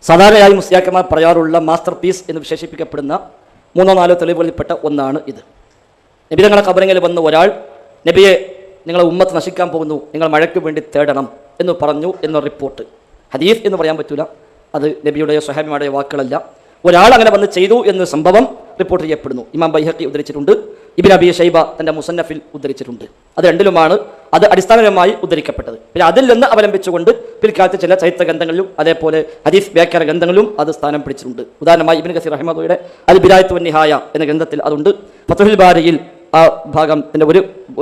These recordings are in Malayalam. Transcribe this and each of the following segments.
സാധാരണയായി മുസ്ലിയാക്കന്മാർ പറയാറുള്ള മാസ്റ്റർ പീസ് എന്ന് വിശേഷിപ്പിക്കപ്പെടുന്ന 3-4 തെളിവുകളിൽപ്പെട്ട ഒന്നാണ് ഇത്. നബി തങ്ങളുടെ ഖബറിൽ വന്ന് ഒരാൾ നബിയെ നിങ്ങളെ ഉമ്മത്ത് നശിക്കാൻ പോകുന്നു, നിങ്ങൾ മഴയ്ക്ക് വേണ്ടി തേടണം എന്ന് പറഞ്ഞു എന്ന റിപ്പോർട്ട്. ഹദീസ് എന്ന് പറയാൻ പറ്റൂല, അത് നബിയുടെ സ്വഹാബിമാരുടെ വാക്കുകളല്ല. ഒരാൾ അങ്ങനെ വന്ന് ചെയ്തു എന്ന സംഭവം റിപ്പോർട്ട് ചെയ്യപ്പെടുന്നു. ഇമാം ബൈഹഖി ഉദ്ധരിച്ചിട്ടുണ്ട്, ഇബ്നു അബീ ഷൈബ തന്റെ മുസന്നഫിൽ ഉദ്ധരിച്ചിട്ടുണ്ട്. അത് രണ്ടിലുമാണ് അത് അടിസ്ഥാനപരമായി ഉദ്ധരിക്കപ്പെട്ടത്. പിന്നെ അതിൽ നിന്ന് അവലംബിച്ചുകൊണ്ട് പിൽക്കാലത്ത് ചില ചരിത്ര ഗ്രന്ഥങ്ങളിലും അതേപോലെ ഹദീസ് വ്യാഖ്യാന ഗ്രന്ഥങ്ങളിലും അത് സ്ഥാനം പിടിച്ചിട്ടുണ്ട്. ഉദാഹരണമായി ഇബ്നു കസീർ റഹിമഹുള്ളയുടെ അൽ ബിദായത്ത് വന്നിഹായ എന്ന ഗ്രന്ഥത്തിൽ അതുണ്ട്. ഫത്ഹുൽ ബാരിയിൽ ആ ഭാഗത്തിന്റെ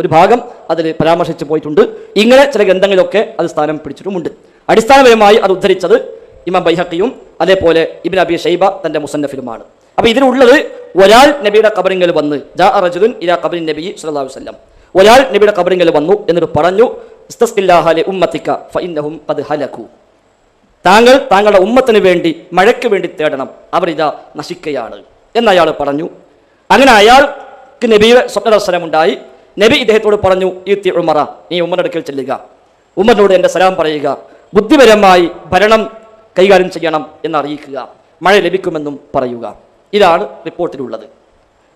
ഒരു ഭാഗം അതിൽ പരാമർശിച്ചു പോയിട്ടുണ്ട്. ഇങ്ങനെ ചില ഗ്രന്ഥങ്ങളിലൊക്കെ അത് സ്ഥാനം പിടിച്ചിട്ടുമുണ്ട്. അടിസ്ഥാനപരമായി അത് ഉദ്ധരിച്ചത് ഇമാം ബൈഹഖിയും അതേപോലെ ഇബ്നു അബീ ഷൈബ തന്റെ മുസന്നഫിലുമാണ്. അപ്പോൾ ഇതിലുള്ളത് ഒരാൾ നബിയുടെ ഖബറിങ്കൽ വന്ന് ജാഅ റജുലുൻ ഇലാ ഖബറിൻ നബി സ്വല്ലല്ലാഹു അലൈഹി വസല്ലം, ഒരാൾ നബിയുടെ ഖബറിങ്കൽ വന്നു എന്നിട്ട് പറഞ്ഞു, ഇസ്തസ്ഖില്ലാഹ ലി ഉമ്മതിക ഫഇന്നഹും ഖദ് ഹലകു, താങ്കളുടെ ഉമ്മത്തിന് വേണ്ടി മഴയ്ക്ക് വേണ്ടി തേടണം, അവരിതാ നശിക്കുകയാണ് എന്ന് അയാൾ പറഞ്ഞു. അങ്ങനെ അയാൾക്ക് നബിയുടെ സ്വപ്നദർശനമുണ്ടായി. നബി ഇദ്ദേഹത്തോട് പറഞ്ഞു, ഈത്തി ഉമറ, നീ ഉമറുടെ അടുക്കൽ ചെല്ലുക, ഉമറിനോട് എൻ്റെ സലാം പറയുക, ബുദ്ധിപരമായി ഭരണം കൈകാര്യം ചെയ്യണം എന്നറിയിക്കുക, മഴ ലഭിക്കുമെന്നും പറയുക. ഇതാണ് റിപ്പോർട്ടിലുള്ളത്.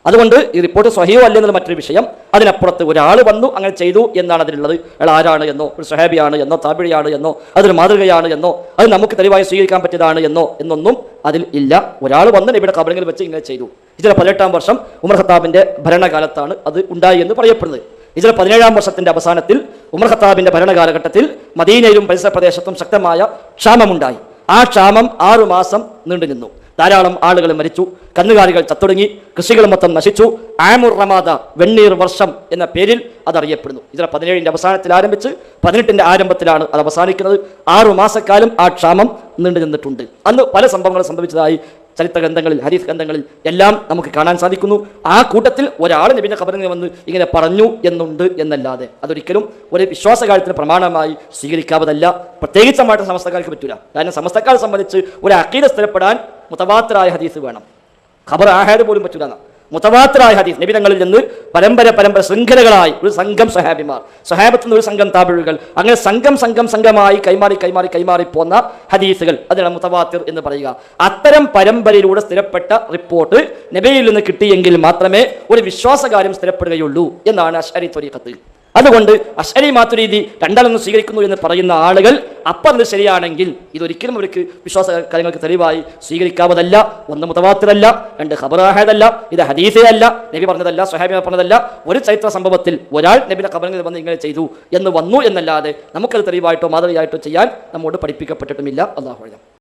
അതുകൊണ്ട് ഈ റിപ്പോർട്ട് സ്വഹീഹോ അല്ലെന്നുള്ള മറ്റൊരു വിഷയം. അതിനപ്പുറത്ത് ഒരാൾ വന്നു അങ്ങനെ ചെയ്തു എന്നാണ് അതിലുള്ളത്. അയാൾ ആരാണ് എന്നോ ഒരു സ്വഹാബിയാണ് എന്നോ താബിഴിയാണ് എന്നോ അതൊരു മാതൃകയാണ് എന്നോ അത് നമുക്ക് തെളിവായി സ്വീകരിക്കാൻ പറ്റിയതാണ് എന്നൊന്നും അതിൽ ഇല്ല. ഒരാൾ വന്ന് നബിയുടെ ഖബറിൽ വെച്ച് ഇങ്ങനെ ചെയ്തു. ഹിജ്റ 18-ാം വർഷം ഉമർ ഖത്താബിന്റെ ഭരണകാലത്താണ് അത് ഉണ്ടായി എന്ന് പറയപ്പെടുന്നത്. ഹിജ്റ 17-ാം വർഷത്തിന്റെ അവസാനത്തിൽ ഉമർ ഖത്താബിന്റെ ഭരണകാലഘട്ടത്തിൽ മദീനയിലും പരിസര പ്രദേശത്തും ശക്തമായ ക്ഷാമമുണ്ടായി. ആ ക്ഷാമം 6 മാസം നീണ്ടു നിന്നു. ധാരാളം ആളുകൾ മരിച്ചു, കന്നുകാലികൾ ചത്തൊടുങ്ങി, കൃഷികൾ മൊത്തം നശിച്ചു. ആമുർ റമാദ, വെണ്ണീർ വർഷം എന്ന പേരിൽ അതറിയപ്പെടുന്നു. ഹിജ്റ 17-ന്റെ അവസാനത്തിൽ ആരംഭിച്ച് 18-ന്റെ ആരംഭത്തിലാണ് അത് അവസാനിക്കുന്നത്. 6 മാസക്കാലം ആ ക്ഷാമം നീണ്ടു നിന്നിട്ടുണ്ട്. അന്ന് പല സംഭവങ്ങളും സംഭവിച്ചതായി ചരിത്ര ഗ്രന്ഥങ്ങളിൽ ഹദീസ് ഗ്രന്ഥങ്ങളിൽ എല്ലാം നമുക്ക് കാണാൻ സാധിക്കുന്നു. ആ കൂട്ടത്തിൽ ഒരാൾ നബിയുടെ ഖബറിൽ വന്ന് ഇങ്ങനെ പറഞ്ഞു എന്നുണ്ട് എന്നല്ലാതെ അതൊരിക്കലും ഒരു വിശ്വാസകാര്യത്തിന് പ്രമാണമായി സ്വീകരിക്കാവതല്ല. പ്രത്യേകിച്ചമായിട്ട് സമസ്തക്കാർക്ക് പറ്റൂല. കാരണം സമസ്തക്കാരെ സംബന്ധിച്ച് ഒരു അഖീദ സ്ഥിരപ്പെടാൻ മുതവാത്തിറായ ഹദീസ് വേണം. ഖബർ ആഹാദ് പോലും പറ്റൂല. മുതവാത്തിറായ ഹദീസ്, നബി തങ്ങളിൽ നിന്ന് പരമ്പര ശൃംഖലകളായി ഒരു സംഘം സ്വഹാബിമാർ, സ്വഹാബത്തിൽ നിന്ന് ഒരു സംഘം താബിഴുകൾ, അങ്ങനെ സംഘമായി കൈമാറി പോന്ന ഹദീസുകൾ, അതിനാണ് മുതവാത്തിർ എന്ന് പറയുക. അത്തരം പരമ്പരയിലൂടെ സ്ഥിരപ്പെട്ട റിപ്പോർട്ട് നബിയിൽ നിന്ന് കിട്ടിയെങ്കിൽ മാത്രമേ ഒരു വിശ്വാസകാര്യം സ്ഥിരപ്പെടുകയുള്ളൂ എന്നാണ് അശ്അരി ത്വരീഖത്ത്. അതുകൊണ്ട് അശ്അരി മാതുരീദി രണ്ടാളൊന്നും സ്വീകരിക്കുന്നു എന്ന് പറയുന്ന ആളുകൾ അപ്പത് ശരിയാണെങ്കിൽ ഇതൊരിക്കലും അവർക്ക് വിശ്വാസ കാര്യങ്ങൾക്ക് തെളിവായി സ്വീകരിക്കാവതല്ല. 1 മുതവാത്തിറല്ല, 2 ഖബർ ആഹാദല്ല, ഇത് ഹദീസേ അല്ല, നബി പറഞ്ഞതല്ല, സ്വഹാബി പറഞ്ഞതല്ല. ഒരു ചരിത്ര സംഭവത്തിൽ ഒരാൾ നബിയുടെ ഖബറിൽ വന്ന് ഇങ്ങനെ ചെയ്തു എന്ന് വന്നു എന്നല്ലാതെ നമുക്കത് തെളിവായിട്ടോ മാതൃകയായിട്ടോ ചെയ്യാൻ നമ്മോട് പഠിപ്പിക്കപ്പെട്ടിട്ടുമില്ല. അല്ലാഹു അഅലം.